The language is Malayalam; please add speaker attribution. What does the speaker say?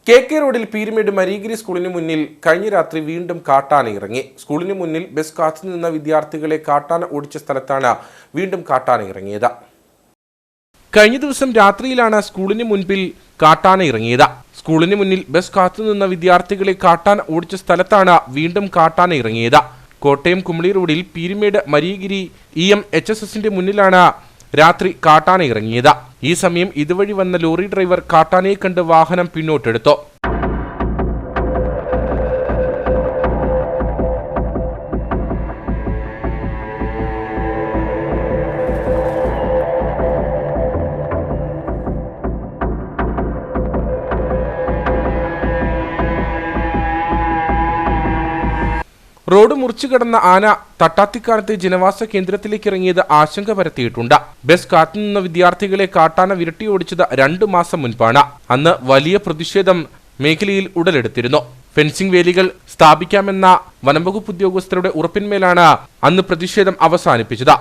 Speaker 1: KK റോഡിൽ പീരുമേട് മരീഗിരി സ്കൂളിന് മുന്നിൽ കഴിഞ്ഞ രാത്രി വീണ്ടും കാട്ടാന ഇറങ്ങി. സ്കൂളിന് മുന്നിൽ ബസ് കാത്തുനിന്ന വിദ്യാർത്ഥികളെ കാട്ടാന ഓടിച്ച സ്ഥലത്താണ് വീണ്ടും കാട്ടാന ഇറങ്ങിയത്. കഴിഞ്ഞ ദിവസം രാത്രിയിലാണ് സ്കൂളിന് മുൻപിൽ കാട്ടാന ഇറങ്ങിയത്. സ്കൂളിന് മുന്നിൽ ബസ് കാത്തുനിന്ന വിദ്യാർത്ഥികളെ കാട്ടാന ഓടിച്ച സ്ഥലത്താണ് വീണ്ടും കാട്ടാന ഇറങ്ങിയത്. കോട്ടയം കുമളി റോഡിൽ പീരുമേട് മരീഗിരി EMHSSന്റെ മുന്നിലാണ് രാത്രി കാട്ടാന ഇറങ്ങിയത്. ഈ സമയം ഇതുവഴി വന്ന ലോറി ഡ്രൈവർ കാട്ടാനയെ കണ്ട് വാഹനം പിന്നോട്ടെടുത്തു. റോഡ് മുറിച്ചു കടന്ന ആന തട്ടാത്തിക്കാലത്തെ ജനവാസ കേന്ദ്രത്തിലേക്ക് ഇറങ്ങിയത് ആശങ്ക പരത്തിയിട്ടുണ്ട്. ബസ് കാത്തുനിന്ന വിദ്യാർത്ഥികളെ കാട്ടാന വിരട്ടിയോടിച്ചത് 2 മാസം മുൻപാണ്. അന്ന് വലിയ പ്രതിഷേധം മേഖലയിൽ ഉടലെടുത്തിരുന്നു. ഫെൻസിംഗ് വേലികൾ സ്ഥാപിക്കാമെന്ന വനംവകുപ്പ് ഉദ്യോഗസ്ഥരുടെ ഉറപ്പിന്മേലാണ് അന്ന് പ്രതിഷേധം അവസാനിപ്പിച്ചത്.